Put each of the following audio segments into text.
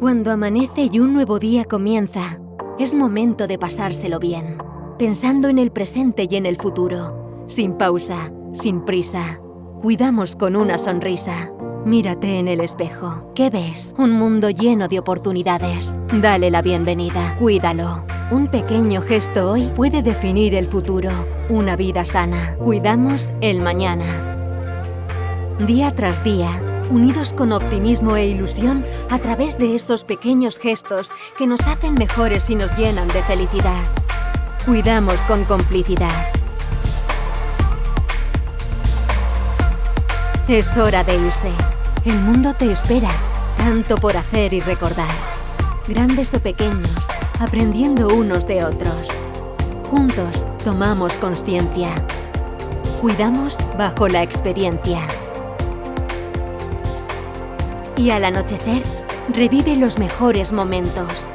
Cuando amanece y un nuevo día comienza, es momento de pasárselo bien, pensando en el presente y en el futuro, sin pausa, sin prisa. Cuidamos con una sonrisa. Mírate en el espejo. ¿Qué ves? Un mundo lleno de oportunidades. Dale la bienvenida. Cuídalo. Un pequeño gesto hoy puede definir el futuro. Una vida sana. Cuidamos el mañana. Día tras día, unidos con optimismo e ilusión a través de esos pequeños gestos que nos hacen mejores y nos llenan de felicidad. Cuidamos con complicidad. Es hora de irse. El mundo te espera, tanto por hacer y recordar. Grandes o pequeños, aprendiendo unos de otros. Juntos tomamos consciencia. Cuidamos bajo la experiencia. Y al anochecer, revive los mejores momentos.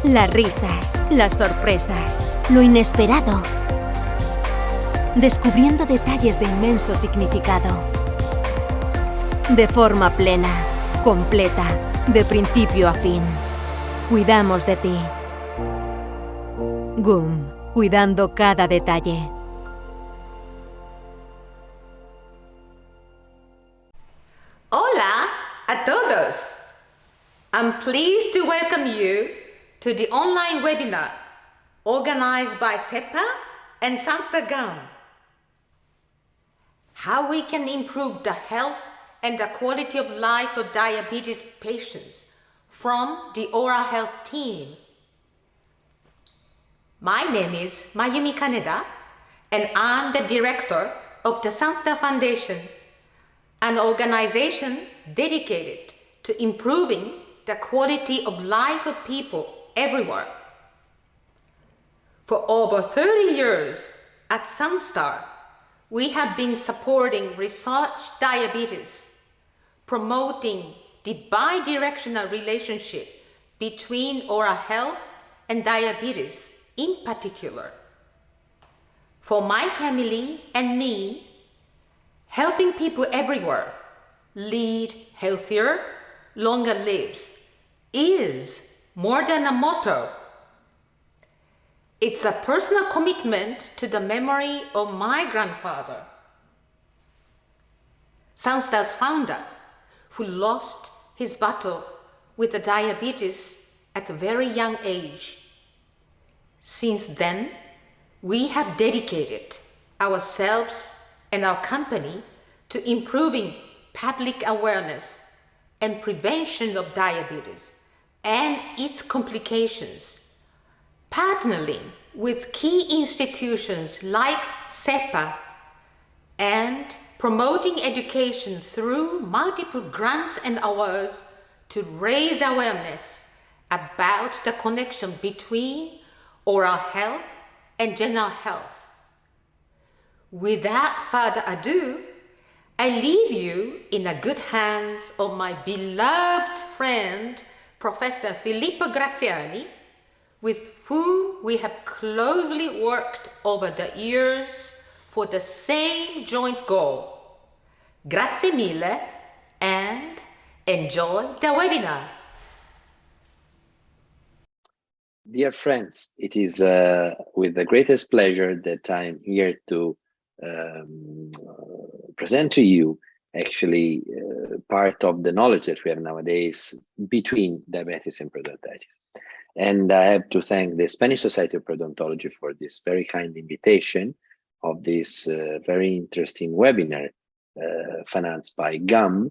Las risas, las sorpresas, lo inesperado. Descubriendo detalles de inmenso significado. De forma plena, completa, de principio a fin. Cuidamos de ti. GUM, cuidando cada detalle. Hola a todos! I'm pleased to welcome you to the online webinar organized by SEPA and Sunstar. How we can improve the health and the quality of life of diabetes patients from the oral health team. My name is Mayumi Kaneda, and I'm the director of the Sunstar Foundation, an organization dedicated to improving the quality of life of people everywhere. For over 30 years at Sunstar, we have been supporting research diabetes, promoting the bi-directional relationship between oral health and diabetes in particular. For my family and me, helping people everywhere lead healthier, longer lives is more than a motto. It's a personal commitment to the memory of my grandfather, Sunstar's founder, who lost his battle with the diabetes at a very young age. Since then, we have dedicated ourselves and our company to improving public awareness and prevention of diabetes and its complications, partnering with key institutions like SEPA and promoting education through multiple grants and awards to raise awareness about the connection between oral health and general health. Without further ado, I leave you in the good hands of my beloved friend, Professor Filippo Graziani, with whom we have closely worked over the years for the same joint goal. Grazie mille and enjoy the webinar. Dear friends, it is with the greatest pleasure that I'm here to present to you actually part of the knowledge that we have nowadays between diabetes and periodontitis. And I have to thank the Spanish Society of Periodontology for this very kind invitation of this very interesting webinar financed by GUM,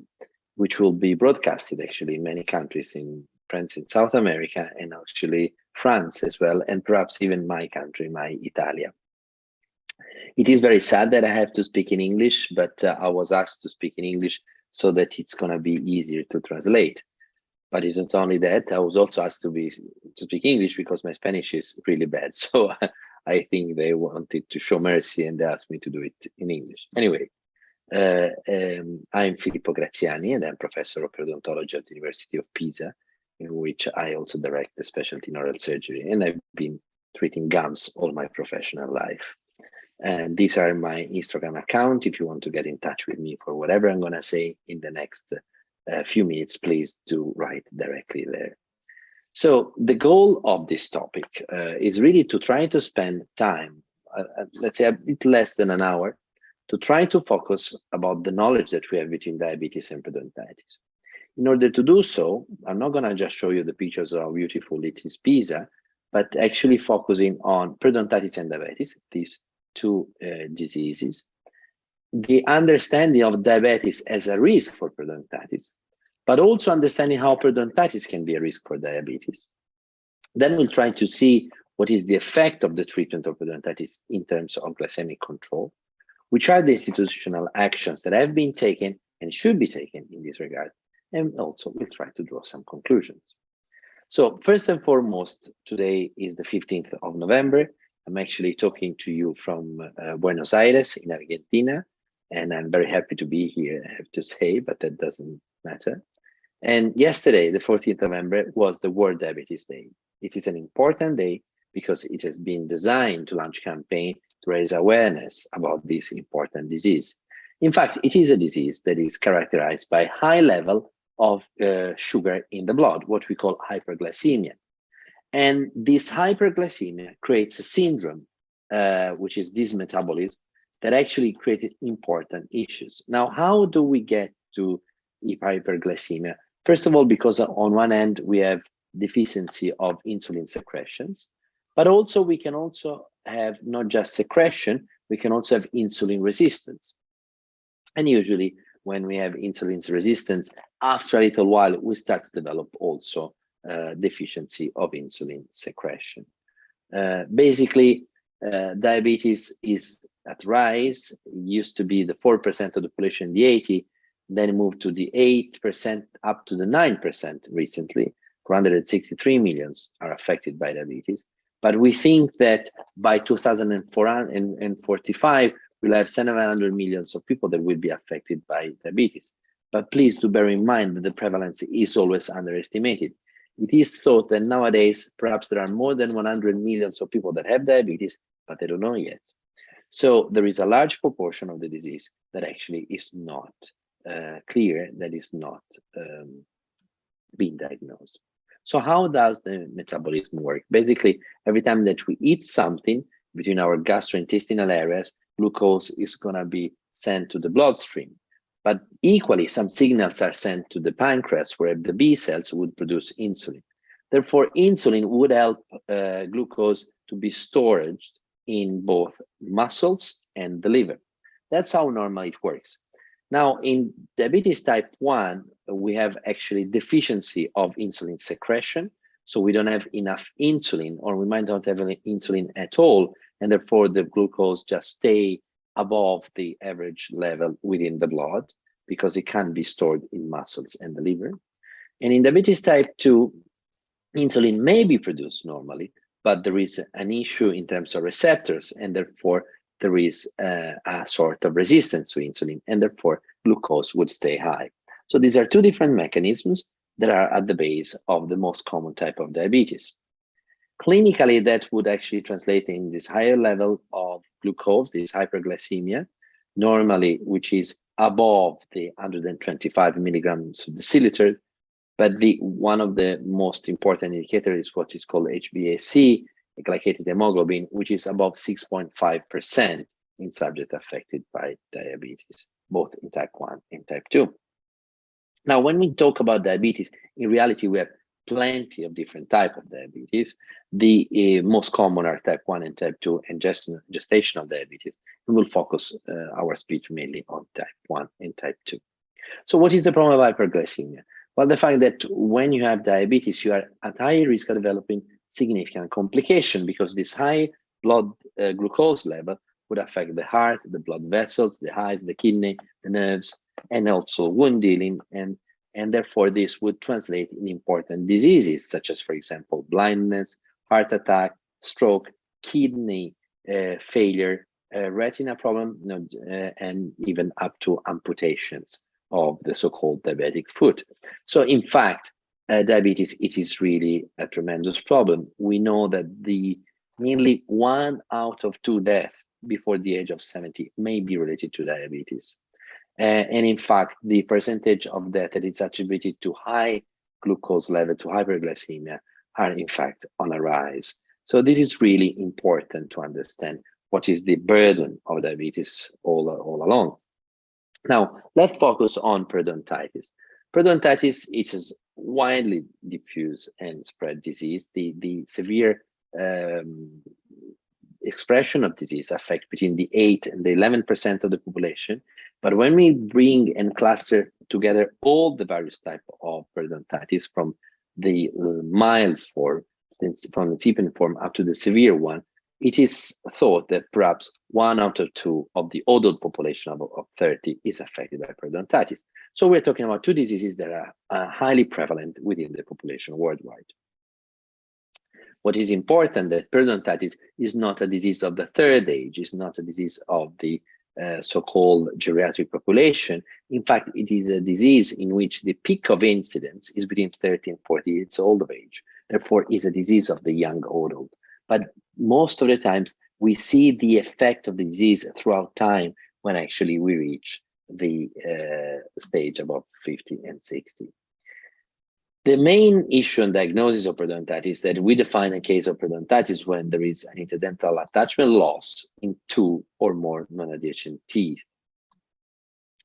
which will be broadcasted actually in many countries, in France, in South America, and actually France as well, and perhaps even my country, my Italia. It is very sad that I have to speak in English, but I was asked to speak in English so that it's going to be easier to translate. But it's not only that, I was also asked to speak English because my Spanish is really bad. So I think they wanted to show mercy and they asked me to do it in English. Anyway, I'm Filippo Graziani and I'm professor of periodontology at the University of Pisa, in which I also direct the specialty in oral surgery. And I've been treating gums all my professional life. And these are my Instagram account if you want to get in touch with me for whatever I'm going to say in the next a few minutes, please do write directly there. So the goal of this topic is really to try to spend time, let's say a bit less than an hour, to try to focus about the knowledge that we have between diabetes and periodontitis. In order to do so, I'm not going to just show you the pictures of how beautiful it is Pisa, but actually focusing on periodontitis and diabetes, these two diseases, the understanding of diabetes as a risk for periodontitis, but also understanding how periodontitis can be a risk for diabetes. Then we'll try to see what is the effect of the treatment of periodontitis in terms of glycemic control, which are the institutional actions that have been taken and should be taken in this regard. And also we'll try to draw some conclusions. So first and foremost, today is the 15th of November. I'm actually talking to you from Buenos Aires in Argentina, and I'm very happy to be here, I have to say, but that doesn't matter. And yesterday, the 14th of November, was the World Diabetes Day. It is an important day because it has been designed to launch a campaign to raise awareness about this important disease. In fact, it is a disease that is characterized by high level of sugar in the blood, what we call hyperglycemia. And this hyperglycemia creates a syndrome, which is dysmetabolism, that actually created important issues. Now, how do we get to hyperglycemia? First of all, because on one end, we have deficiency of insulin secretions, but also we can also have not just secretion, we can also have insulin resistance. And usually when we have insulin resistance, after a little while, we start to develop also deficiency of insulin secretion. Basically, diabetes is at rise. It used to be the 4% of the population in the 80s, then it moved to the 8% up to the 9% recently. 463 millions are affected by diabetes. But we think that by 2045, we'll have 700 millions of people that will be affected by diabetes. But please do bear in mind that the prevalence is always underestimated. It is thought that nowadays, perhaps there are more than 100 millions of people that have diabetes, but they don't know yet. So there is a large proportion of the disease that actually is not clear, that is not being diagnosed. So how does the metabolism work? Basically, every time that we eat something between our gastrointestinal areas, glucose is going to be sent to the bloodstream. But equally, some signals are sent to the pancreas, where the B cells would produce insulin. Therefore, insulin would help glucose to be stored in both muscles and the liver. That's how normally it works. Now, in diabetes type 1, we have actually deficiency of insulin secretion. So we don't have enough insulin, or we might not have any insulin at all. And therefore, the glucose just stay above the average level within the blood because it can be stored in muscles and the liver. And in diabetes type 2, insulin may be produced normally, but there is an issue in terms of receptors, and therefore there is a sort of resistance to insulin, and therefore glucose would stay high. So these are two different mechanisms that are at the base of the most common type of diabetes. Clinically, that would actually translate in this higher level of glucose, this hyperglycemia, normally, which is above the 125 milligrams per deciliter. But one of the most important indicators is what is called HbA1c, glycated hemoglobin, which is above 6.5% in subjects affected by diabetes, both in type 1 and type 2. Now, when we talk about diabetes, in reality, we have plenty of different types of diabetes. The most common are type 1 and type 2 and gestational diabetes. We will focus our speech mainly on type 1 and type 2. So what is the problem of hyperglycemia? Well, the fact that when you have diabetes, you are at higher risk of developing significant complication, because this high blood glucose level would affect the heart, the blood vessels, the eyes, the kidney, the nerves, and also wound healing. And therefore, this would translate in important diseases, such as, for example, blindness, heart attack, stroke, kidney failure, retina problem, and even up to amputations of the so-called diabetic foot. So in fact, diabetes, it is really a tremendous problem. We know that nearly 1 out of 2 deaths before the age of 70 may be related to diabetes. And in fact, the percentage of death that is attributed to high glucose level, to hyperglycemia, are in fact on a rise. So this is really important to understand what is the burden of diabetes all along. Now, let's focus on periodontitis. Periodontitis, it is widely diffuse and spread disease. The severe expression of disease affect between the 8 and the 11% of the population. But when we bring and cluster together all the various types of periodontitis, from the mild form, from the incipient form up to the severe one, it is thought that perhaps 1 out of 2 of the adult population of 30 is affected by periodontitis. So we're talking about 2 diseases that are highly prevalent within the population worldwide. What is important that periodontitis is not a disease of the third age, is not a disease of the so-called geriatric population. In fact, it is a disease in which the peak of incidence is between 30 and 40 years old of age. Therefore, is a disease of the young adult. But most of the times, we see the effect of the disease throughout time when actually we reach the stage above 50 and 60. The main issue in diagnosis of periodontitis is that we define a case of periodontitis when there is an interdental attachment loss in 2 or more non-adjacent teeth.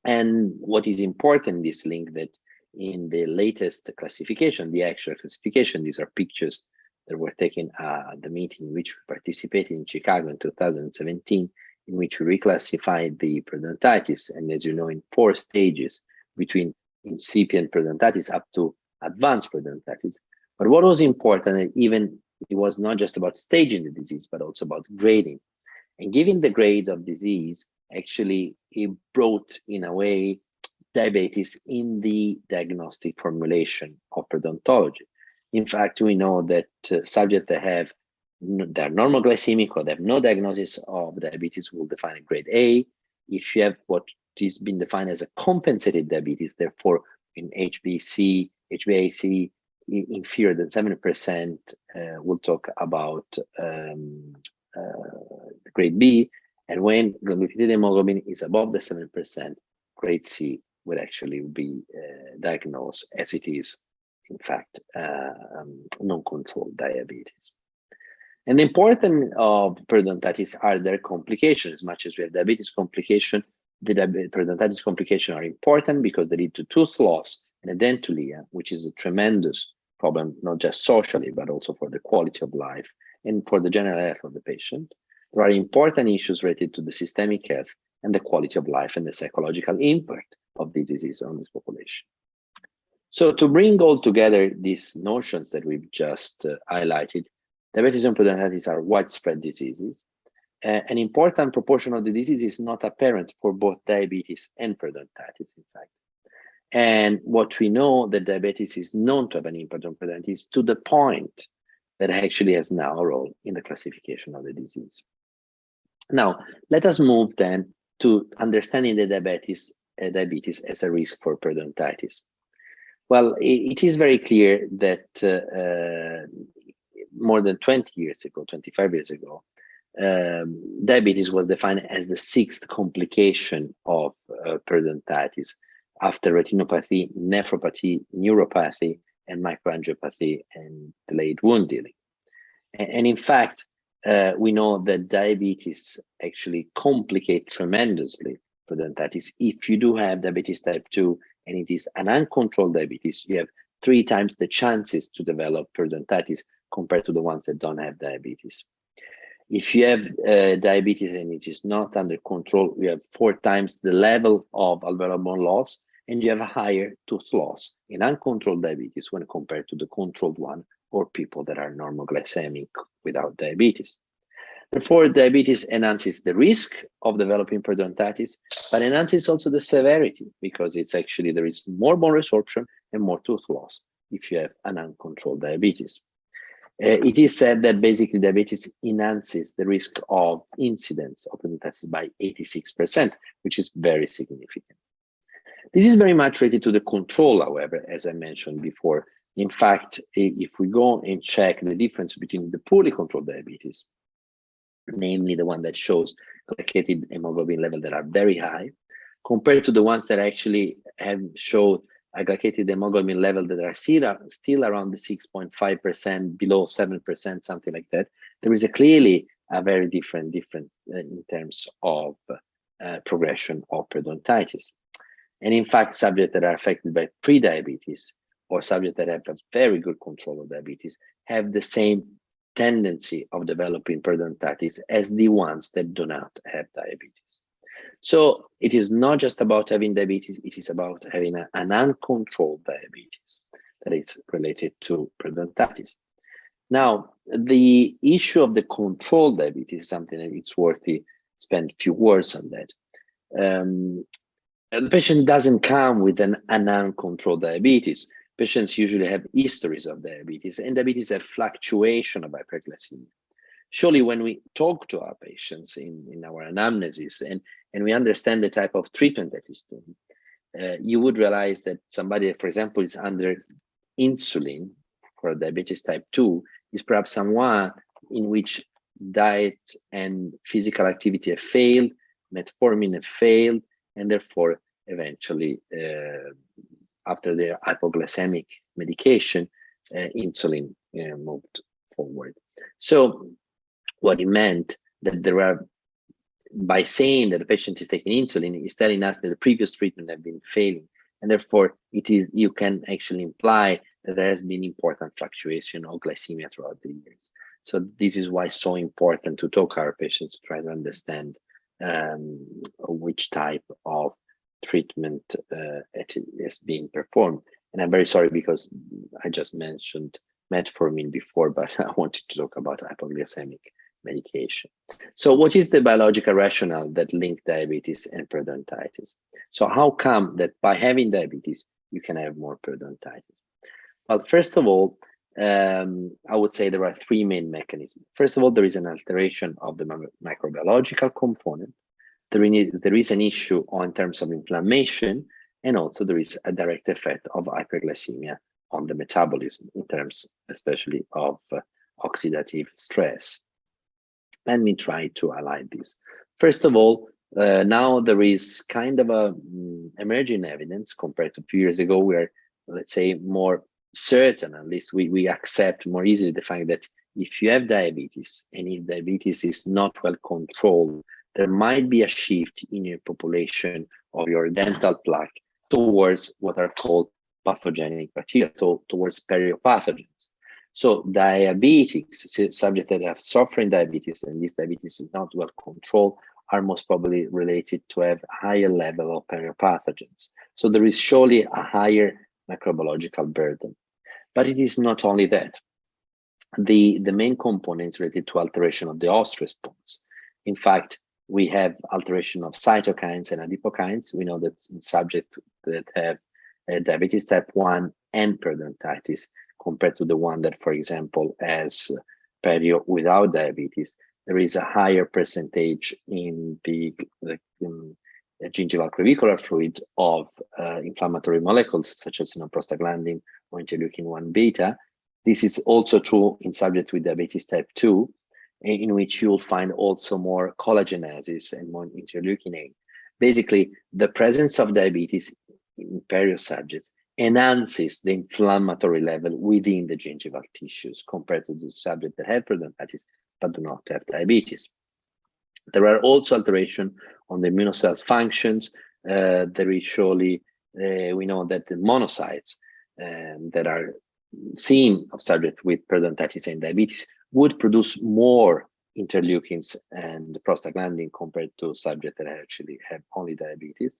And what is important in this link, that in the latest classification, the actual classification, these are pictures that were taken at the meeting in which we participated in Chicago in 2017, in which we reclassified the periodontitis, and as you know, in 4 stages, between incipient periodontitis up to advanced periodontitis. But what was important, even it was not just about staging the disease, but also about grading. And given the grade of disease, actually, it brought, in a way, diabetes in the diagnostic formulation of periodontology. In fact, we know that subjects that have they're normal glycemic or they have no diagnosis of diabetes will define a grade A. If you have what is been defined as a compensated diabetes, therefore in HbAc inferior than 70%, we'll talk about grade B. And when glycated hemoglobin is above the 7%, grade C would actually be diagnosed as it is, in fact, non-controlled diabetes. And the importance of periodontitis are their complications. As much as we have diabetes complication, the periodontitis complications are important because they lead to tooth loss and edentulea, which is a tremendous problem, not just socially, but also for the quality of life and for the general health of the patient. There are important issues related to the systemic health and the quality of life and the psychological impact of the disease on this population. So to bring all together these notions that we've just highlighted, diabetes and periodontitis are widespread diseases. An important proportion of the disease is not apparent for both diabetes and periodontitis, in fact. And what we know, that diabetes is known to have an impact on periodontitis to the point that actually has now a role in the classification of the disease. Now, let us move then to understanding the diabetes as a risk for periodontitis. Well, it is very clear that more than 20 years ago, 25 years ago, diabetes was defined as the 6th complication of periodontitis after retinopathy, nephropathy, neuropathy, and microangiopathy and delayed wound healing. And in fact, we know that diabetes actually complicates tremendously periodontitis. If you do have diabetes type 2 and it is an uncontrolled diabetes, you have 3 times the chances to develop periodontitis compared to the ones that don't have diabetes. If you have diabetes and it is not under control, you have 4 times the level of alveolar bone loss, and you have a higher tooth loss in uncontrolled diabetes when compared to the controlled one or people that are normoglycemic without diabetes. Therefore, diabetes enhances the risk of developing periodontitis, but enhances also the severity, because it's actually there is more bone resorption and more tooth loss if you have an uncontrolled diabetes. It is said that basically diabetes enhances the risk of incidence of periodontitis by 86%, which is very significant. This is very much related to the control, however, as I mentioned before. In fact, if we go and check the difference between the poorly controlled diabetes, namely the one that shows glycated hemoglobin levels that are very high, compared to the ones that actually have showed a glycated hemoglobin level that are still around the 6.5%, below 7%, something like that. There is clearly a very different in terms of progression of periodontitis. And in fact, subjects that are affected by pre-diabetes or subjects that have a very good control of diabetes have the same tendency of developing periodontitis as the ones that do not have diabetes. So it is not just about having diabetes, it is about having an uncontrolled diabetes that is related to periodontitis. Now, the issue of the controlled diabetes is something that it's worthy spend a few words on that. The patient doesn't come with an uncontrolled diabetes. Patients usually have histories of diabetes, and diabetes have fluctuation of hyperglycemia. Surely when we talk to our patients in our anamnesis and we understand the type of treatment that is doing, you would realize that somebody, for example, is under insulin for diabetes type 2 is perhaps someone in which diet and physical activity have failed, metformin have failed, and therefore eventually after their hypoglycemic medication, insulin moved forward. So what it meant that there are, by saying that the patient is taking insulin, is telling us that the previous treatment have been failing, and therefore you can actually imply that there has been important fluctuation of glycemia throughout the years. So this is why it's so important to talk to our patients to try to understand which type of treatment is being performed. And I'm very sorry because I just mentioned metformin before, but I wanted to talk about hypoglycemic medication. So what is the biological rationale that link diabetes and periodontitis? So how come that by having diabetes, you can have more periodontitis? Well, first of all, I would say there are three main mechanisms. First of all, there is an alteration of the microbiological component. There is an issue in terms of inflammation, and also there is a direct effect of hyperglycemia on the metabolism in terms especially of oxidative stress. Let me try to highlight this. First of all, now there is kind of a emerging evidence compared to a few years ago where, let's say, more certain, at least we accept more easily the fact that if you have diabetes and if diabetes is not well controlled, there might be a shift in your population of your dental plaque towards what are called pathogenic bacteria, towards periopathogens. So diabetics, subjects that have suffering diabetes and this diabetes is not well controlled, are most probably related to have a higher level of periopathogens. So there is surely a higher microbiological burden. But it is not only that. The main component is related to alteration of the host response. In fact, we have alteration of cytokines and adipokines. We know that in subjects that have diabetes type 1 and periodontitis, compared to the one that, for example, has perio without diabetes, there is a higher percentage in the gingival clavicular fluid of inflammatory molecules such as prostaglandin or interleukin-1 beta. This is also true in subjects with diabetes type 2, in which you will find also more collagenesis and more interleukin-8. Basically, the presence of diabetes in perio subjects enhances the inflammatory level within the gingival tissues compared to the subjects that have periodontitis but do not have diabetes. There are also alterations on the immunocell functions. There is surely, we know that the monocytes that are seen of subjects with periodontitis and diabetes would produce more interleukins and prostaglandin compared to subjects that actually have only diabetes.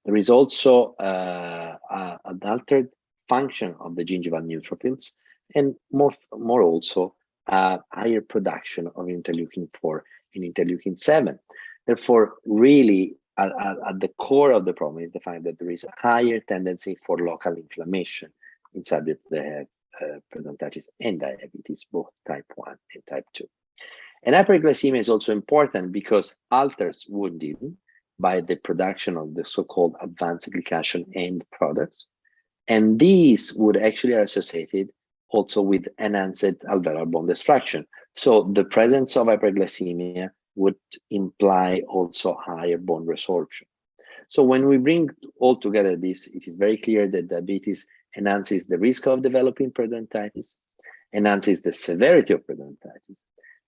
There is also an altered function of the gingival neutrophils, and more also higher production of interleukin-4 and interleukin-7. Therefore, really, at the core of the problem is the fact that there is a higher tendency for local inflammation in subjects that have periodontitis and diabetes, both type 1 and type 2. And hyperglycemia is also important because alters wounding by the production of the so-called advanced glycation end products. And these would actually are associated also with enhanced alveolar bone destruction. So the presence of hyperglycemia would imply also higher bone resorption. So when we bring all together this, it is very clear that diabetes enhances the risk of developing periodontitis, enhances the severity of periodontitis.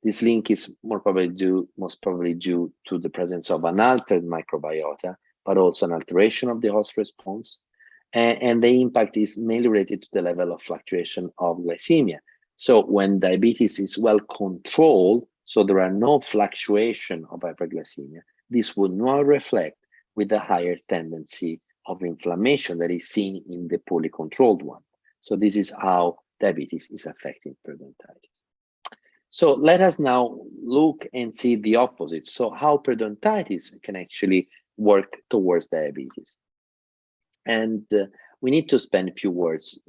This link is most probably due to the presence of an altered microbiota, but also an alteration of the host response. And the impact is mainly related to the level of fluctuation of glycemia. So when diabetes is well controlled, so there are no fluctuation of hyperglycemia, this would not reflect with the higher tendency of inflammation that is seen in the poorly controlled one. So this is how diabetes is affecting periodontitis. So let us now look and see the opposite. So how periodontitis can actually work towards diabetes. And we need to spend a few words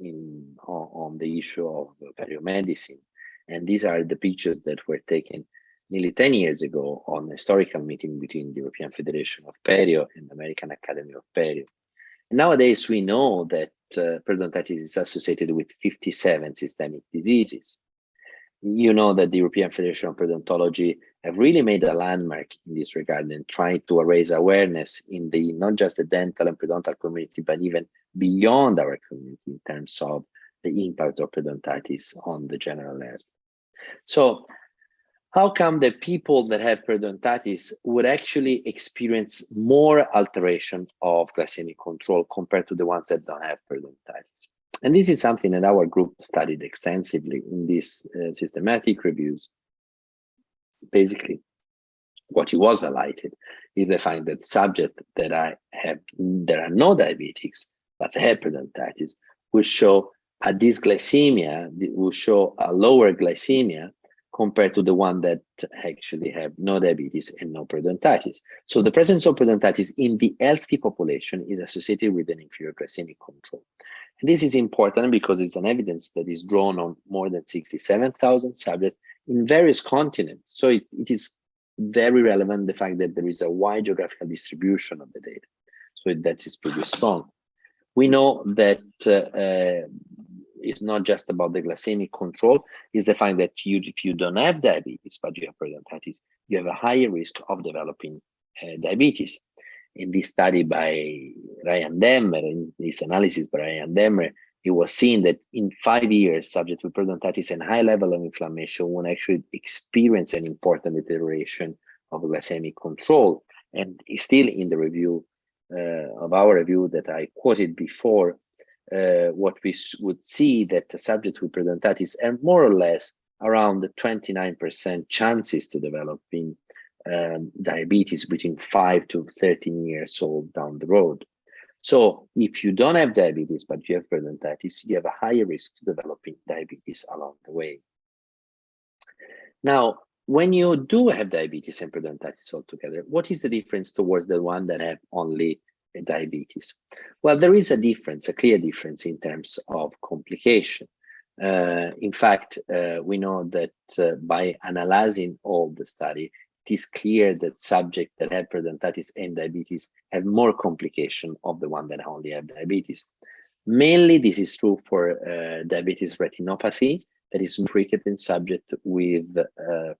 on the issue of periomedicine. And these are the pictures that were taken nearly 10 years ago on a historical meeting between the European Federation of Perio and the American Academy of Perio. And nowadays, we know that periodontitis is associated with 57 systemic diseases. You know that the European Federation of Periodontology have really made a landmark in this regard and trying to raise awareness in the not just the dental and periodontal community, but even beyond our community in terms of the impact of periodontitis on the general health. So how come the people that have periodontitis would actually experience more alteration of glycemic control compared to the ones that don't have periodontitis? And this is something that our group studied extensively in these systematic reviews. Basically, what it was highlighted is the fact that subjects that are no diabetics, but have periodontitis, will show a dysglycemia, will show a lower glycemia compared to the one that actually have no diabetes and no periodontitis. So the presence of periodontitis in the healthy population is associated with an inferior glycemic control. And this is important because it's an evidence that is drawn on more than 67,000 subjects in various continents. So it is very relevant, the fact that there is a wide geographical distribution of the data. So that is pretty strong. We know that it's not just about the glycemic control, it's the fact that if you don't have diabetes, but you have periodontitis, you have a higher risk of developing diabetes. In this study by Ryan Demmer, in this analysis by Ryan Demmer, it was seen that in 5 years, subjects with periodontitis and high level of inflammation will actually experience an important deterioration of glycemic control. And still in the review of our review that I quoted before, what we would see that the subjects with periodontitis are more or less around 29% chances to developing diabetes between 5 to 13 years old down the road. So if you don't have diabetes, but you have periodontitis, you have a higher risk to developing diabetes along the way. Now, when you do have diabetes and periodontitis altogether, what is the difference towards the one that have only diabetes? Well, there is a difference, a clear difference in terms of complication. In fact, we know that by analyzing all the study, it is clear that subjects that have periodontitis and diabetes have more complication of the one that only have diabetes. Mainly, this is true for diabetes retinopathy, that is frequent in subjects with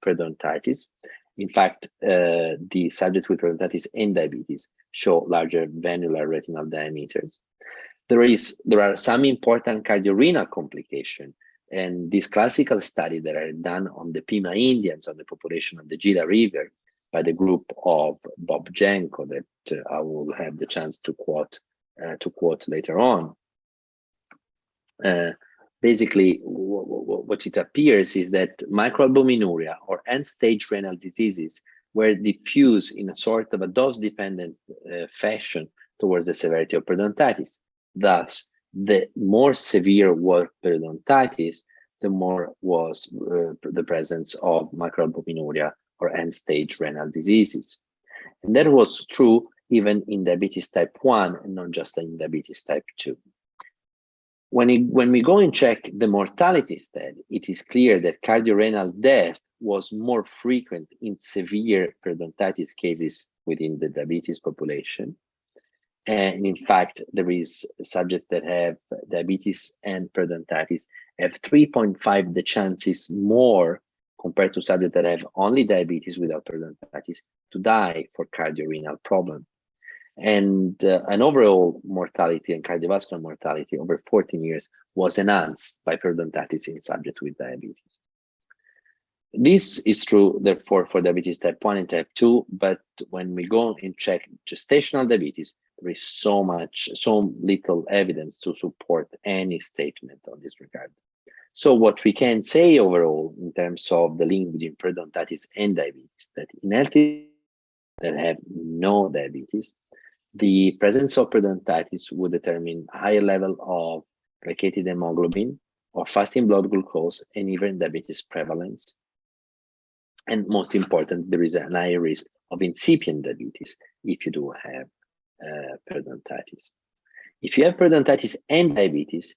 periodontitis. In fact, the subjects with periodontitis and diabetes show larger venular retinal diameters. There are some important cardiorenal complications, and this classical study that are done on the Pima Indians on the population of the Gila River by the group of Bob Jenko that I will have the chance to quote later on. Basically, what it appears is that microalbuminuria or end-stage renal diseases were diffused in a sort of a dose-dependent fashion towards the severity of periodontitis. Thus, the more severe was periodontitis, the more was the presence of microalbuminuria or end-stage renal diseases. And that was true even in diabetes type 1 and not just in diabetes type 2. When we go and check the mortality instead, it is clear that cardiorenal death was more frequent in severe periodontitis cases within the diabetes population. And in fact, there is a subject that have diabetes and periodontitis have 3.5 the chances more compared to subjects that have only diabetes without periodontitis to die for cardiorenal problem. And an overall mortality and cardiovascular mortality over 14 years was enhanced by periodontitis in subjects with diabetes. This is true, therefore, for diabetes type 1 and type 2, but when we go and check gestational diabetes, there is so little evidence to support any statement on this regard. So what we can say overall in terms of the link between periodontitis and diabetes, that in healthy that have no diabetes, the presence of periodontitis would determine a higher level of glycated hemoglobin or fasting blood glucose and even diabetes prevalence. And most important, there is a higher risk of incipient diabetes if you do have periodontitis. If you have periodontitis and diabetes,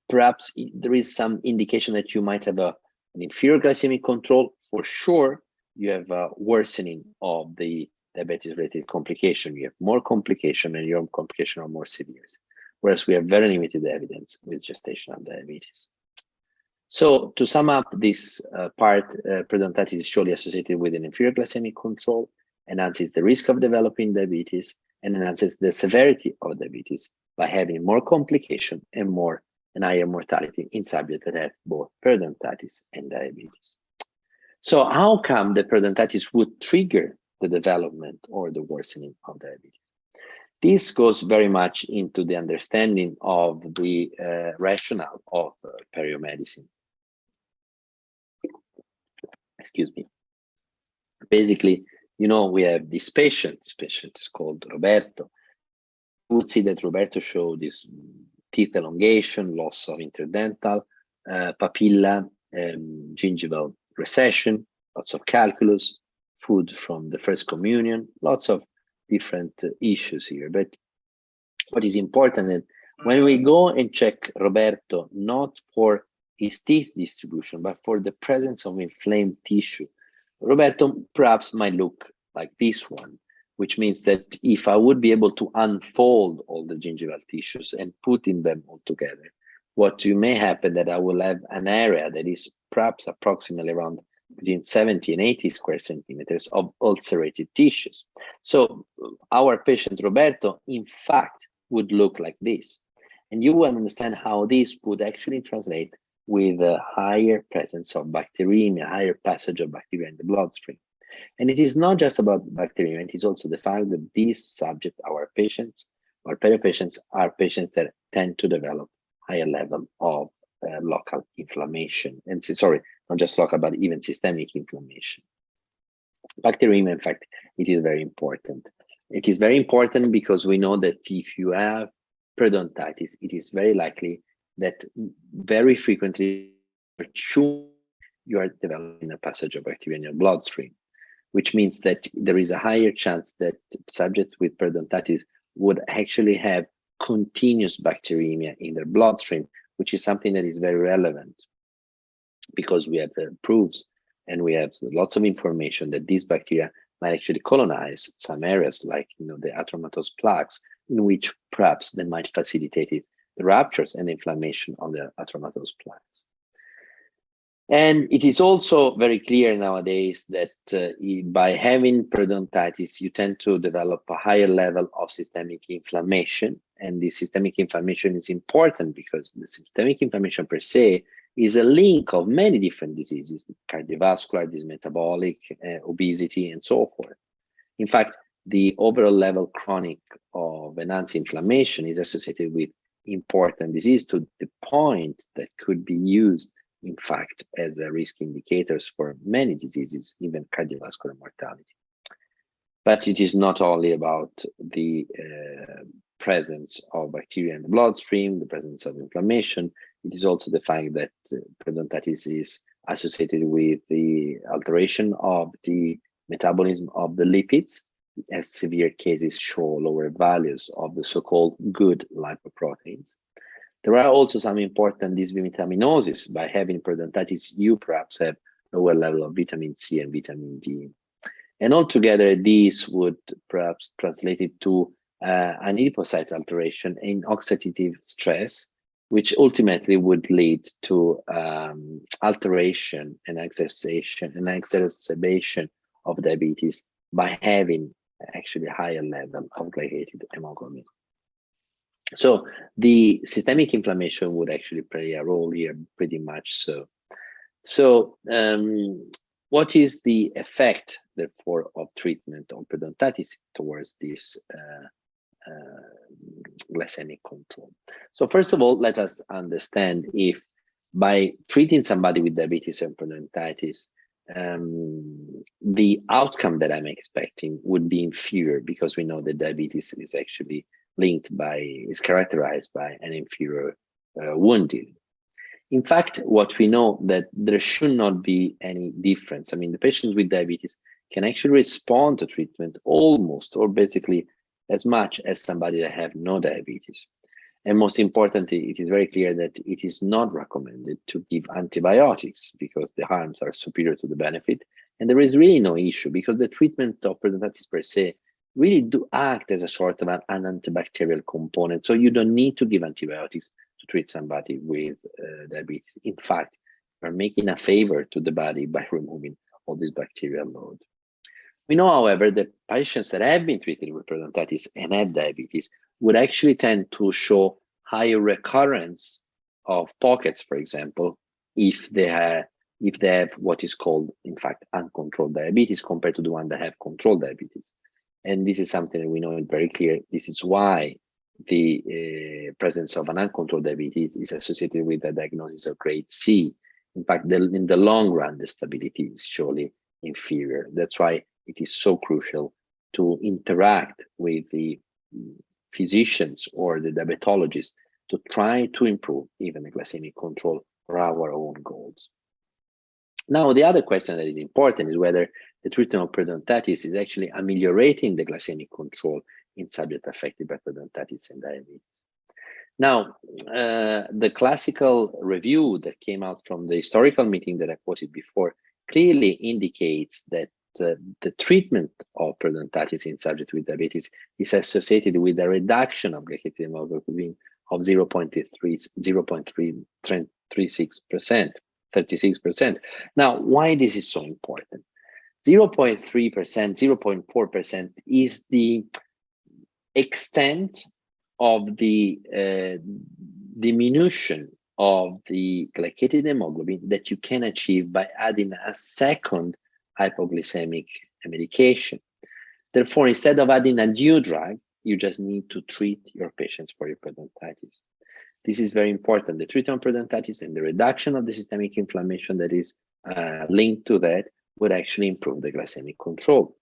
perhaps there is some indication that you might have an inferior glycemic control. For sure, you have a worsening of the diabetes-related complication. You have more complication, and your complications are more severe. Whereas we have very limited evidence with gestational diabetes. So to sum up this part, periodontitis is surely associated with an inferior glycemic control, enhances the risk of developing diabetes, and enhances the severity of diabetes by having more complication and higher mortality in subjects that have both periodontitis and diabetes. So how come the periodontitis would trigger the development or the worsening of diabetes? This goes very much into the understanding of the rationale of periomedicine. Excuse me. Basically, we have this patient. This patient is called Roberto. You would see that Roberto showed this teeth elongation, loss of interdental papilla, gingival recession, lots of calculus, food from the first communion, lots of different issues here. But what is important is when we go and check Roberto, not for his teeth distribution, but for the presence of inflamed tissue, Roberto perhaps might look like this one, which means that if I would be able to unfold all the gingival tissues and putting them all together, what may happen that I will have an area that is perhaps approximately around between 70 and 80 square centimeters of ulcerated tissues. So our patient Roberto, in fact, would look like this. And you will understand how this would actually translate with a higher presence of bacteremia, higher passage of bacteria in the bloodstream. And it is not just about bacteremia, it is also the fact that these subjects, our patients, our perio patients, are patients that tend to develop higher level of local inflammation. And not just local, but even systemic inflammation. Bacteremia, in fact, it is very important. It is very important because we know that if you have periodontitis, it is very likely that very frequently you are developing a passage of bacteria in your bloodstream, which means that there is a higher chance that subjects with periodontitis would actually have continuous bacteremia in their bloodstream, which is something that is very relevant because we have proofs and we have lots of information that these bacteria might actually colonize some areas like the atromatous plaques, in which perhaps they might facilitate the ruptures and inflammation on the atromatous plaques. And it is also very clear nowadays that by having periodontitis, you tend to develop a higher level of systemic inflammation. And the systemic inflammation is important because the systemic inflammation per se is a link of many different diseases, cardiovascular, metabolic, obesity, and so forth. In fact, the overall level chronic of enhanced inflammation is associated with important disease to the point that could be used, in fact, as a risk indicators for many diseases, even cardiovascular mortality. But it is not only about the presence of bacteria in the bloodstream, the presence of inflammation. It is also the fact that periodontitis is associated with the alteration of the metabolism of the lipids, as severe cases show lower values of the so-called good lipoproteins. There are also some important dysvitaminosis. By having periodontitis, you perhaps have lower level of vitamin C and vitamin D. And altogether, these would perhaps translate it to an adipocyte alteration in oxidative stress, which ultimately would lead to alteration and exacerbation of diabetes by having actually higher level of glycated hemoglobin. So the systemic inflammation would actually play a role here, pretty much so. So what is the effect, therefore, of treatment of periodontitis towards this glycemic control? So first of all, let us understand if by treating somebody with diabetes and periodontitis, the outcome that I'm expecting would be inferior, because we know that diabetes is actually is characterized by an inferior wound dealing. In fact, what we know that there should not be any difference. I mean, the patients with diabetes can actually respond to treatment almost or basically as much as somebody that have no diabetes. And most importantly, it is very clear that it is not recommended to give antibiotics because the harms are superior to the benefit. And there is really no issue because the treatment of periodontitis per se really do act as a sort of an antibacterial component. So you don't need to give antibiotics to treat somebody with diabetes. In fact, you're making a favor to the body by removing all this bacterial load. We know, however, that patients that have been treated with periodontitis and have diabetes would actually tend to show higher recurrence of pockets, for example, if they have what is called, in fact, uncontrolled diabetes compared to the one that have controlled diabetes. And this is something that we know is very clear. This is why the presence of an uncontrolled diabetes is associated with a diagnosis of grade C. In fact, in the long run, the stability is surely inferior. That's why it is so crucial to interact with the physicians or the diabetologists to try to improve even the glycemic control for our own goals. Now, the other question that is important is whether the treatment of periodontitis is actually ameliorating the glycemic control in subjects affected by periodontitis and diabetes. Now, the classical review that came out from the historical meeting that I quoted before clearly indicates that the treatment of periodontitis in subjects with diabetes is associated with a reduction of glycated hemoglobin of 36%. Now, why this is so important? 0.3%, 0.4% is the extent of the diminution of the glycated hemoglobin that you can achieve by adding a second hypoglycemic medication. Therefore, instead of adding a new drug, you just need to treat your patients for your periodontitis. This is very important. The treatment of periodontitis and the reduction of the systemic inflammation that is linked to that would actually improve the glycemic control.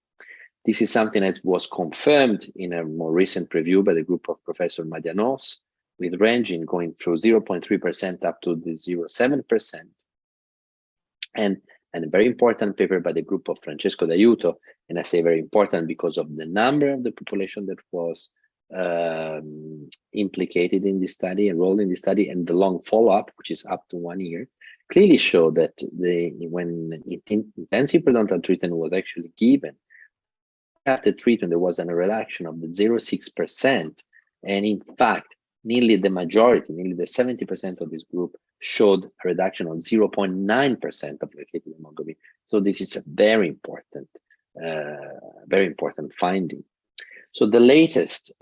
This is something that was confirmed in a more recent review by the group of Professor Madianos, with ranging going through 0.3% up to the 0.7%. And a very important paper by the group of Francesco D'Aiuto, and I say very important because of the number of the population that was implicated in this study, enrolled in this study, and the long follow-up, which is up to 1 year, clearly showed that when intensive periodontal treatment was actually given, after treatment, there was a reduction of the 0.6%. And in fact, nearly the majority, nearly the 70% of this group showed a reduction of 0.9% of glycated hemoglobin. So this is a very important finding. So the latest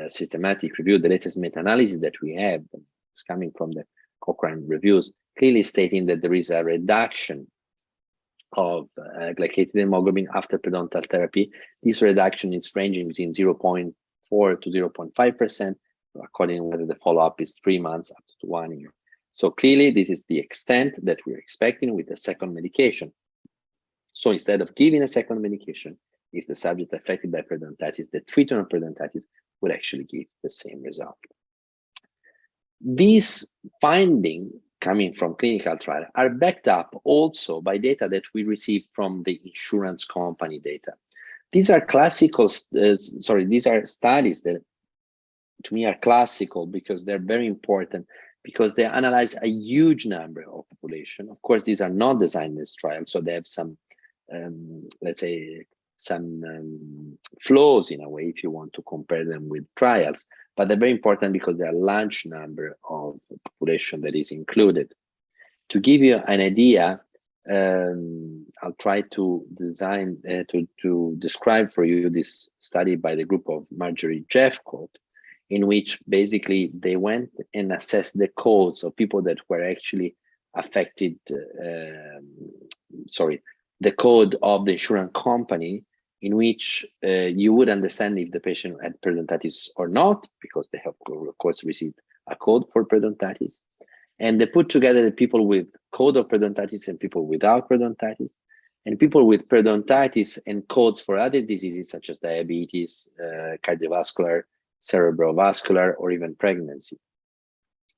systematic review, the latest meta-analysis that we have is coming from the Cochrane reviews, clearly stating that there is a reduction of glycated hemoglobin after periodontal therapy. This reduction is ranging between 0.4 to 0.5%, according to whether the follow-up is 3 months up to 1 year. So clearly, this is the extent that we're expecting with the second medication. So instead of giving a second medication, if the subject affected by periodontitis, the treatment of periodontitis would actually give the same result. These findings coming from clinical trial are backed up also by data that we received from the insurance company data. These are these are studies that to me are classical because they're very important, because they analyze a huge number of population. Of course, these are not designed as trials, so they have some, let's say, some flaws in a way if you want to compare them with trials, but they're very important because there are a large number of population that is included. To give you an idea, I'll try to describe for you this study by the group of Marjorie Jeffcoat, in which basically they went and assessed the codes of people that were actually affected, the code of the insurance company, in which you would understand if the patient had periodontitis or not, because they have, of course, received a code for periodontitis. And they put together the people with code of periodontitis and people without periodontitis, and people with periodontitis and codes for other diseases such as diabetes, cardiovascular, cerebrovascular, or even pregnancy.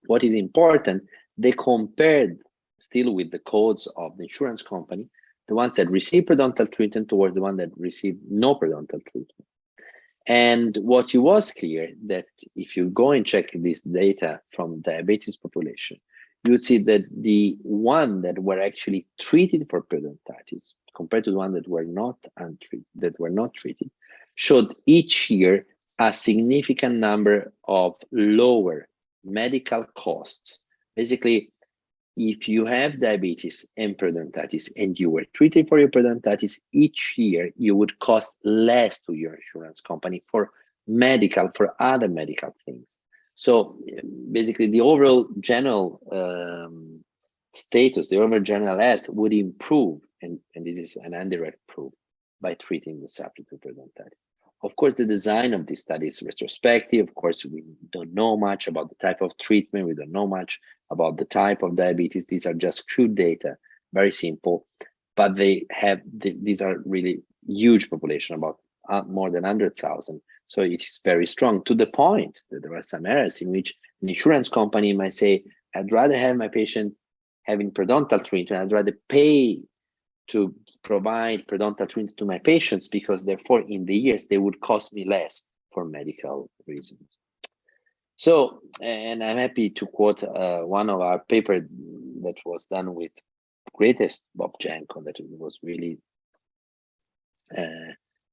What is important, they compared still with the codes of the insurance company, the ones that receive periodontal treatment towards the one that receive no periodontal treatment. And what it was clear that if you go and check this data from diabetes population, you would see that the one that were actually treated for periodontitis compared to the one that were not treated showed each year a significant number of lower medical costs. Basically, if you have diabetes and periodontitis and you were treated for your periodontitis, each year you would cost less to your insurance company for other medical things. So basically the overall general status, the overall general health would improve, and this is an indirect proof, by treating the subject with periodontitis. Of course, the design of this study is retrospective. Of course, we don't know much about the type of treatment. We don't know much about the type of diabetes. These are just crude data, very simple, but these are really huge population, about more than 100,000. So it is very strong, to the point that there are some areas in which an insurance company might say, I'd rather have my patient having periodontal treatment. I'd rather pay to provide periodontal treatment to my patients, because therefore in the years they would cost me less for medical reasons. So, and I'm happy to quote one of our paper that was done with greatest Bob Janko, that was really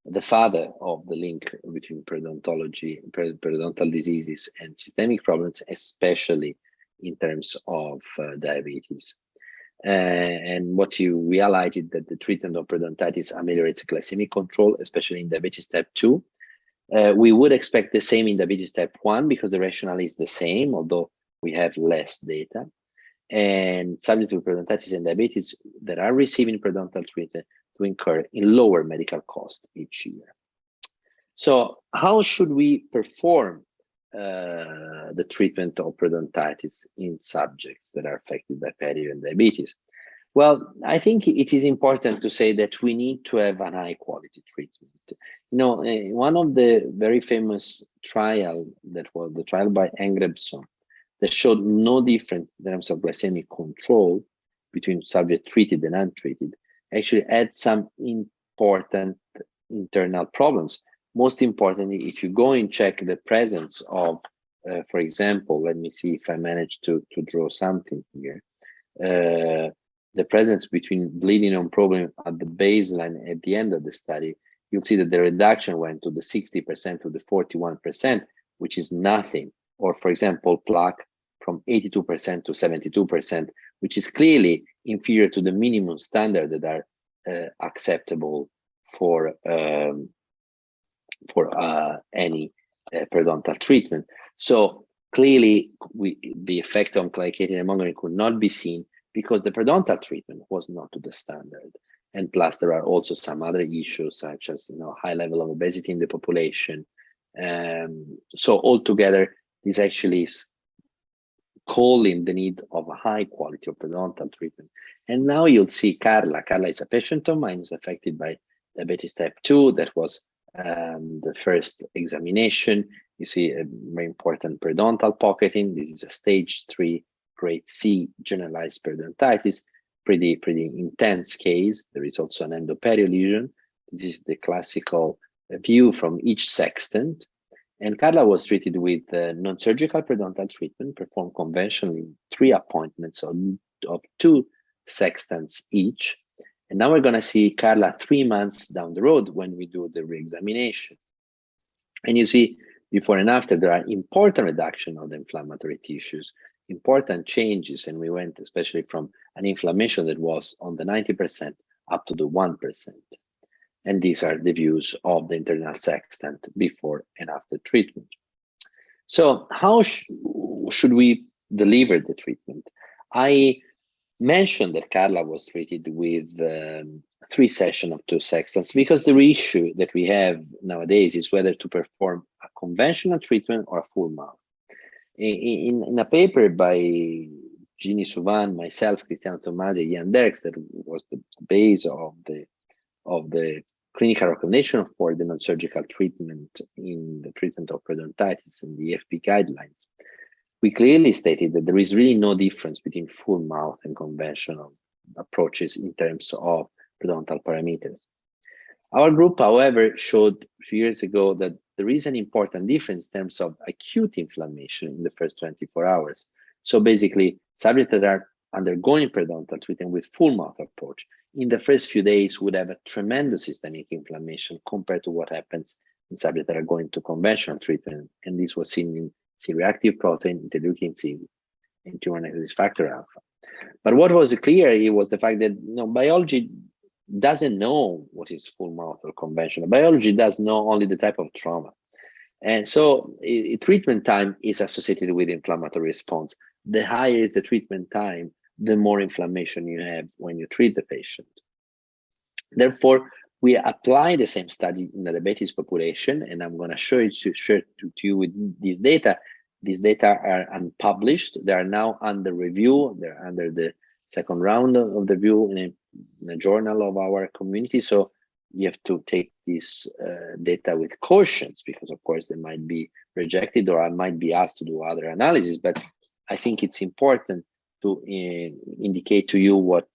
the father of the link between periodontology, periodontal diseases and systemic problems, especially in terms of diabetes. And what we highlighted that the treatment of periodontitis ameliorates glycemic control, especially in diabetes type 2. We would expect the same in diabetes type 1 because the rationale is the same, although we have less data. And subjects with periodontitis and diabetes that are receiving periodontal treatment to incur in lower medical costs each year. So how should we perform the treatment of periodontitis in subjects that are affected by perio and diabetes? Well, I think it is important to say that we need to have an high quality treatment. You know, one of the very famous trial, that was the trial by Engrebson, that showed no difference in terms of glycemic control between subjects treated and untreated, actually had some important internal problems. Most importantly, if you go and check the presence of, for example, let me see if I manage to draw something here, the presence between bleeding on problem at the baseline at the end of the study, you'll see that the reduction went to the 60% to the 41%, which is nothing. Or, for example, plaque from 82% to 72%, which is clearly inferior to the minimum standard that are acceptable for any periodontal treatment. So clearly, the effect on glycated hemoglobin could not be seen because the periodontal treatment was not to the standard. And plus, there are also some other issues such as high level of obesity in the population. So altogether, this actually is calling the need of a high quality of periodontal treatment. And now you'll see Carla. Carla is a patient of mine who's affected by diabetes type 2. That was the first examination. You see a very important periodontal pocketing. This is a stage 3 grade C generalized periodontitis, pretty intense case. There is also an endoperio lesion. This is the classical view from each sextant. And Carla was treated with non-surgical periodontal treatment, performed conventionally 3 appointments of 2 sextants each. And now we're going to see Carla 3 months down the road when we do the re-examination. And you see, before and after, there are important reduction of the inflammatory tissues. important changes, and we went especially from an inflammation that was on the 90% up to the 1%. And these are the views of the internal sextant before and after treatment. So how should we deliver the treatment? I mentioned that Carla was treated with 3 sessions of 2 sextants, because the issue that we have nowadays is whether to perform a conventional treatment or a full mouth. In a paper by Ginny Suvan, myself, Cristiano Tommasi, Ian Derks, that was the base of the clinical recommendation for the non-surgical treatment in the treatment of periodontitis and the FP guidelines, we clearly stated that there is really no difference between full mouth and conventional approaches in terms of periodontal parameters. Our group, however, showed a few years ago that there is an important difference in terms of acute inflammation in the first 24 hours. So basically, subjects that are undergoing periodontal treatment with full mouth approach in the first few days would have a tremendous systemic inflammation compared to what happens in subjects that are going to conventional treatment. And this was seen in C-reactive protein, interleukin C, and tumor necrosis factor alpha. But what was clear, it was the fact that biology doesn't know what is full mouth or conventional. Biology does know only the type of trauma. And so treatment time is associated with inflammatory response. The higher is the treatment time, the more inflammation you have when you treat the patient. Therefore, we apply the same study in the diabetes population, and I'm going to share to you with these data. These data are unpublished. They are now under review. They're under the second round of the review in a journal of our community. So you have to take this data with cautions, because of course they might be rejected or I might be asked to do other analysis. But I think it's important to indicate to you what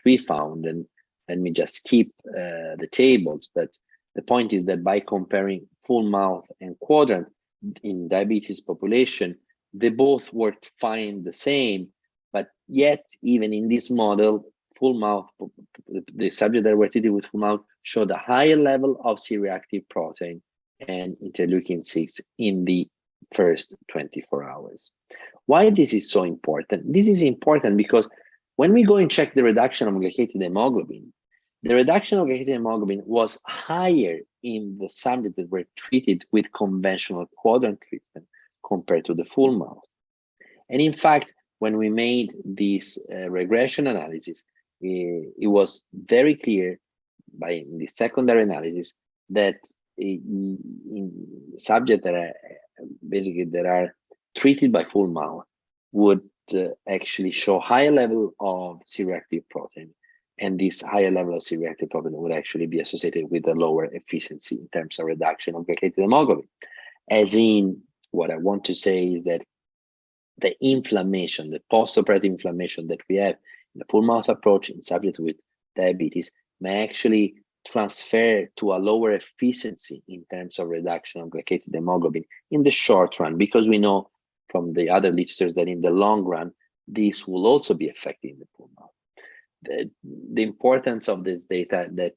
we found, and let me just skip the tables. But the point is that by comparing full mouth and quadrant in diabetes population, they both worked fine the same, but yet even in this model, full mouth, the subject that were treated with full mouth showed a higher level of C-reactive protein and interleukin 6 in the first 24 hours. Why this is so important? This is important because when we go and check the reduction of glycated hemoglobin, the reduction of glycated hemoglobin was higher in the subjects that were treated with conventional quadrant treatment compared to the full mouth. And in fact, when we made this regression analysis, it was very clear by the secondary analysis that in subjects that are that are treated by full mouth would actually show higher level of C-reactive protein, and this higher level of C-reactive protein would actually be associated with a lower efficiency in terms of reduction of glycated hemoglobin. As in, what I want to say is that the inflammation, the post-operative inflammation that we have in the full mouth approach in subjects with diabetes may actually transfer to a lower efficiency in terms of reduction of glycated hemoglobin in the short run, because we know from the other literature that in the long run, this will also be affecting the full mouth. The importance of this data that,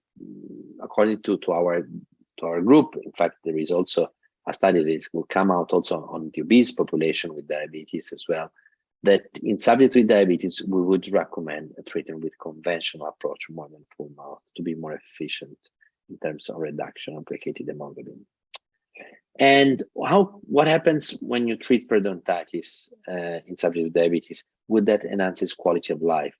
according to our group, in fact, there is also a study that will come out also on the obese population with diabetes as well, that in subjects with diabetes, we would recommend a treatment with conventional approach more than full mouth to be more efficient in terms of reduction of glycated hemoglobin. And what happens when you treat periodontitis in subjects with diabetes? Would that enhance its quality of life?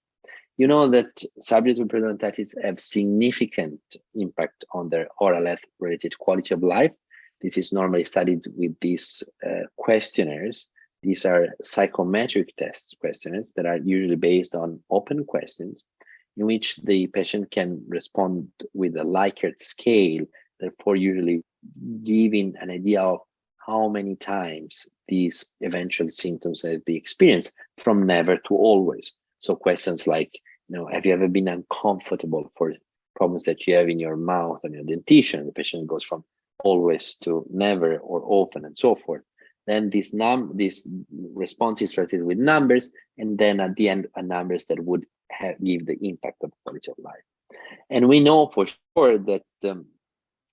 You know that subjects with periodontitis have significant impact on their oral health related quality of life. This is normally studied with these questionnaires. These are psychometric test questionnaires that are usually based on open questions in which the patient can respond with a Likert scale, therefore usually giving an idea of how many times these eventual symptoms have been experienced, from never to always. So questions like, have you ever been uncomfortable for problems that you have in your mouth and your dentition? The patient goes from always to never or often and so forth. Then this response is related with numbers, and then at the end, numbers that would give the impact of quality of life. And we know for sure that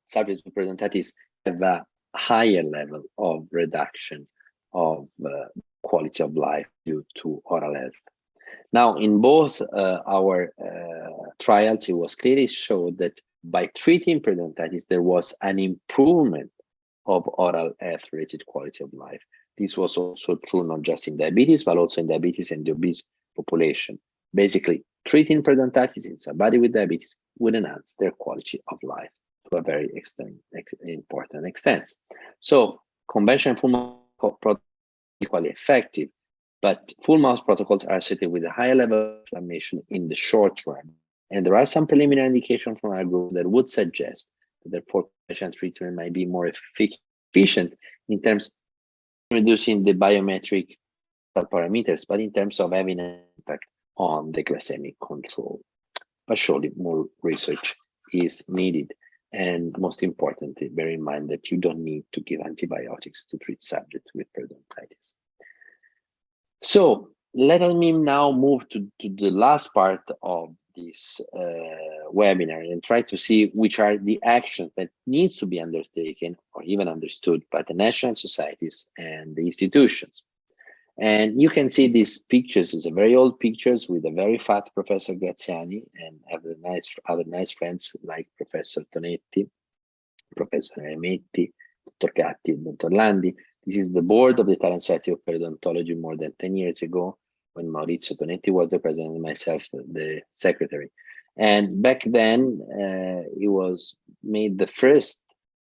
subjects with periodontitis have a higher level of reduction of quality of life due to oral health. Now, in both our trials, it was clearly showed that by treating periodontitis, there was an improvement of oral health-related quality of life. This was also true not just in diabetes, but also in diabetes and the obese population. Basically, treating periodontitis in somebody with diabetes would enhance their quality of life to a very important extent. So, conventional full mouth protocols are equally effective, but full mouth protocols are associated with a higher level of inflammation in the short run. And there are some preliminary indications from our group that would suggest that therefore patient treatment might be more efficient in terms of reducing the biometric parameters, but in terms of having an impact on the glycemic control. But surely more research is needed. And most importantly, bear in mind that you don't need to give antibiotics to treat subjects with periodontitis. So let me now move to the last part of this webinar and try to see which are the actions that needs to be undertaken or even understood by the national societies and the institutions. And you can see these pictures. It's a very old pictures with a very fat Professor Graziani and other nice friends like Professor Tonetti, Professor Emetti, Dr. Gatti, Dr. Landi. This is the board of the Italian Society of Periodontology more than 10 years ago, when Maurizio Tonetti was the president and myself the secretary. And back then, it was made the first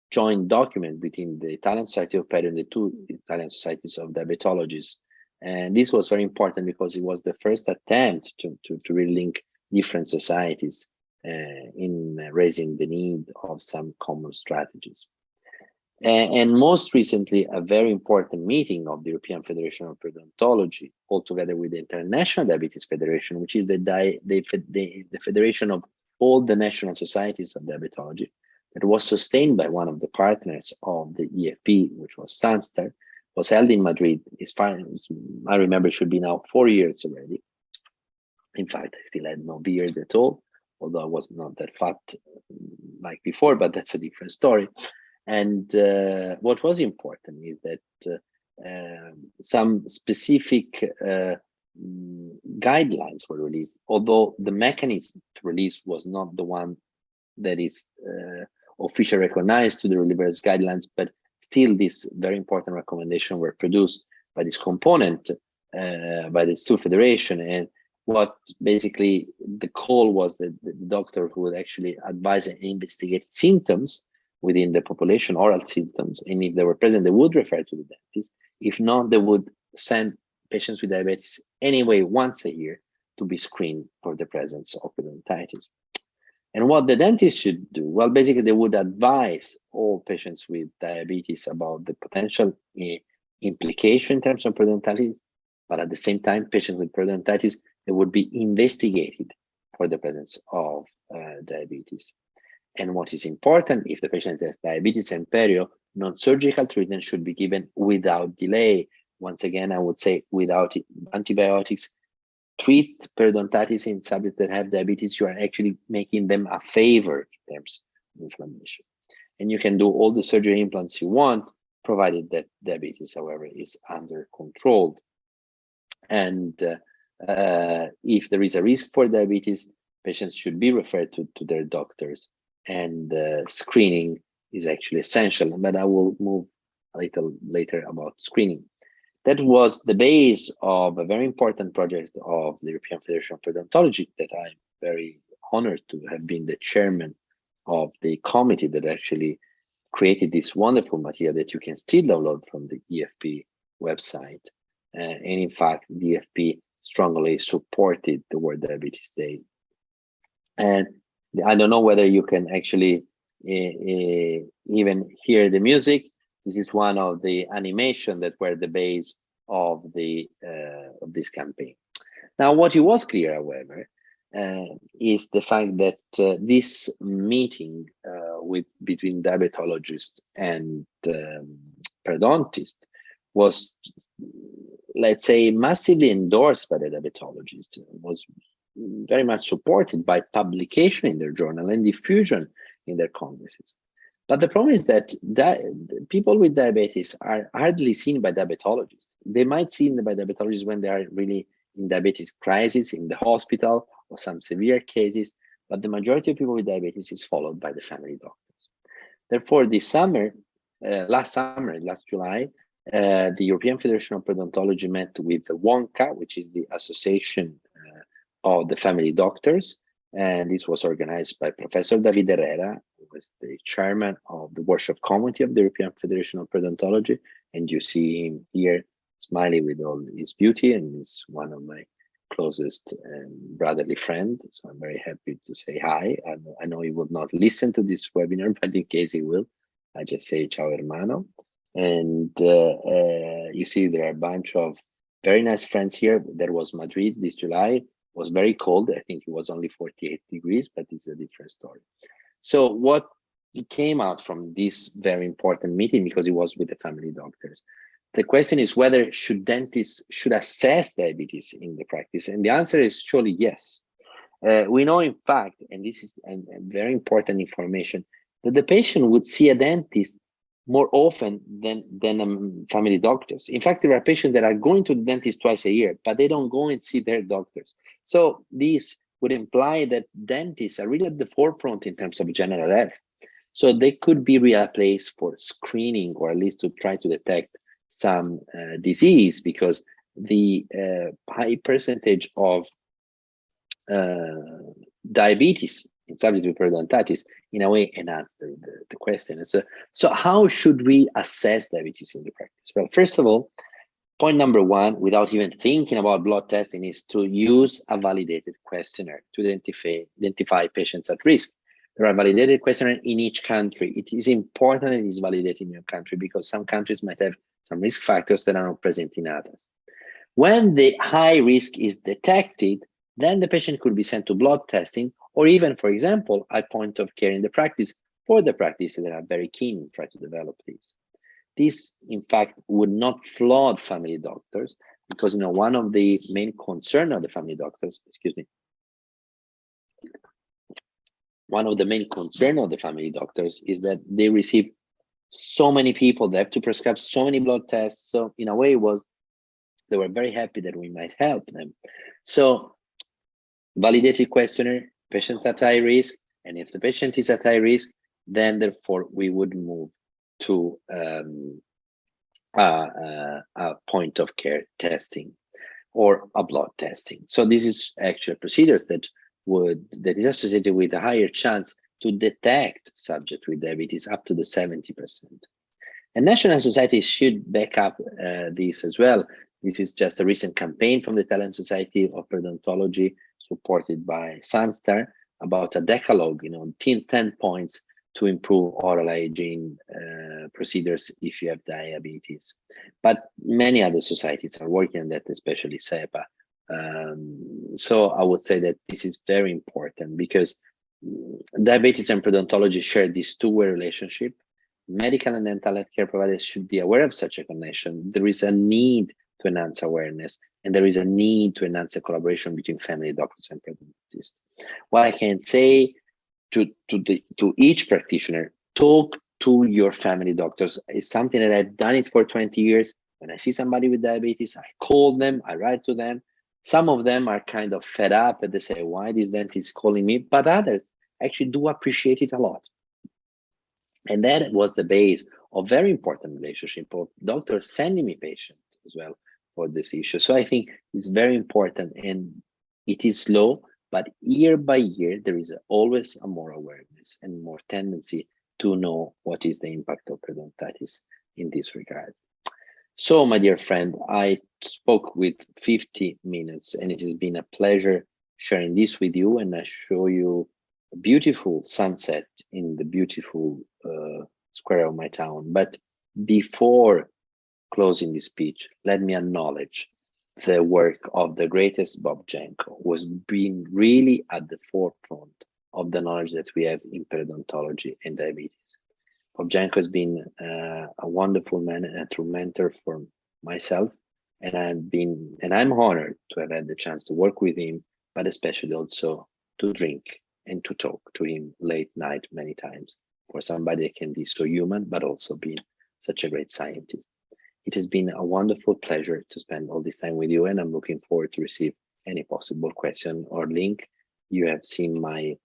joint document between the Italian Society of Perio and the two Italian Societies of Diabetologists. And this was very important because it was the first attempt to really link different societies in raising the need of some common strategies. And most recently, a very important meeting of the European Federation of Periodontology, all together with the International Diabetes Federation, which is the federation of all the national societies of diabetology, that was sustained by one of the partners of the EFP, which was Sunstar, was held in Madrid. I remember it should be now 4 years already. In fact, I still had no beard at all, although I was not that fat like before, but that's a different story. And what was important is that some specific guidelines were released, although the mechanism to release was not the one that is officially recognized to the revised guidelines, but still these very important recommendations were produced by this component, by these two federations. And what basically the call was that the doctor who would actually advise and investigate symptoms within the population, oral symptoms, and if they were present, they would refer to the dentist. If not, they would send patients with diabetes anyway once a year to be screened for the presence of periodontitis. And what the dentist should do, well, basically they would advise all patients with diabetes about the potential implication in terms of periodontitis, but at the same time, patients with periodontitis, they would be investigated for the presence of diabetes. And what is important, if the patient has diabetes and perio, non-surgical treatment should be given without delay. Once again, I would say without antibiotics. Treat periodontitis in subjects that have diabetes, you are actually making them a favor in terms of inflammation. And you can do all the surgery implants you want, provided that diabetes, however, is under control. And if there is a risk for diabetes, patients should be referred to their doctors, and screening is actually essential. But I will move a little later about screening. That was the base of a very important project of the European Federation of Periodontology that I'm very honored to have been the chairman of the committee that actually created this wonderful material that you can still download from the EFP website. And in fact, the EFP strongly supported the World Diabetes Day. And I don't know whether you can actually even hear the music. This is one of the animation that were the base of this campaign. Now, what it was clear, however, is the fact that this meeting between diabetologists and periodontists was, let's say, massively endorsed by the diabetologists. It was very much supported by publication in their journal and diffusion in their congresses. But the problem is that people with diabetes are hardly seen by diabetologists. They might see them by diabetologists when they are really in diabetes crisis in the hospital or some severe cases, but the majority of people with diabetes is followed by the family doctors. Therefore, this summer, last July, the European Federation of Periodontology met with the WONCA, which is the Association of the Family Doctors, and this was organized by Professor David Herrera, who was the chairman of the workshop committee of the European Federation of Periodontology, and you see him here smiling with all his beauty, and he's one of my closest brotherly friend. So I'm very happy to say hi. I know he will not listen to this webinar, but in case he will, I just say ciao hermano. And you see there are a bunch of very nice friends here. There was Madrid this July. It was very cold. I think it was only 48 degrees, but it's a different story. So what came out from this very important meeting, because it was with the family doctors, the question is whether dentists should assess diabetes in the practice, and the answer is surely yes. We know, in fact, and this is a very important information, that the patient would see a dentist more often than family doctors. In fact, there are patients that are going to the dentist twice a year, but they don't go and see their doctors. So this would imply that dentists are really at the forefront in terms of general health. So they could be really a place for screening, or at least to try to detect some disease, because the high percentage of diabetes in subject with periodontitis in a way enhance the question. So how should we assess diabetes in the practice? Well, first of all, point number one, without even thinking about blood testing, is to use a validated questionnaire to identify patients at risk. There are validated questionnaires in each country. It is important that it is validated in your country, because some countries might have some risk factors that are not present in others. When the high risk is detected, then the patient could be sent to blood testing, or even, for example, a point of care in the practice for the practices that are very keen to try to develop these. This, in fact, would not flood family doctors, because one of the main concern of the family doctors, one of the main concern of the family doctors is that they receive so many people, they have to prescribe so many blood tests. So in a way, they were very happy that we might help them. So validated questionnaire, patients at high risk, and if the patient is at high risk, then therefore we would move to a point of care testing or a blood testing. So this is actually procedures that is associated with a higher chance to detect subject with diabetes, up to the 70%. And national societies should back up this as well. This is just a recent campaign from the Italian Society of Periodontology, supported by Sunstar, about a decalogue, 10 points to improve oral hygiene procedures if you have diabetes. But many other societies are working on that, especially SEPA. So I would say that this is very important, because diabetes and periodontology share this two-way relationship. Medical and dental healthcare providers should be aware of such a connection. There is a need to enhance awareness, and there is a need to enhance the collaboration between family doctors and periodontists. What I can say to each practitioner, talk to your family doctors. It's something that I've done it for 20 years. When I see somebody with diabetes, I call them, I write to them. Some of them are kind of fed up and they say, why this dentist is calling me? But others actually do appreciate it a lot. And that was the base of very important relationship of doctors sending me patients as well for this issue. So I think it's very important, and it is slow, but year by year, there is always a more awareness and more tendency to know what is the impact of periodontitis in this regard. So, my dear friend, I spoke with 50 minutes, and it has been a pleasure sharing this with you, and I show you a beautiful sunset in the beautiful square of my town. But before closing this speech, let me acknowledge the work of the greatest Bob Janko, who has been really at the forefront of the knowledge that we have in periodontology and diabetes. Bob Janko has been a wonderful man and a true mentor for myself, and I'm honored to have had the chance to work with him, but especially also to drink and to talk to him late night many times. for somebody that can be so human, but also be such a great scientist. It has been a wonderful pleasure to spend all this time with you, and I'm looking forward to receive any possible question or link. You have seen my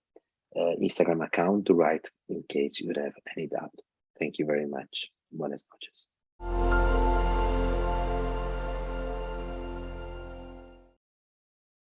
Instagram account to write in case you have any doubt. Thank you very much. Buenas noches.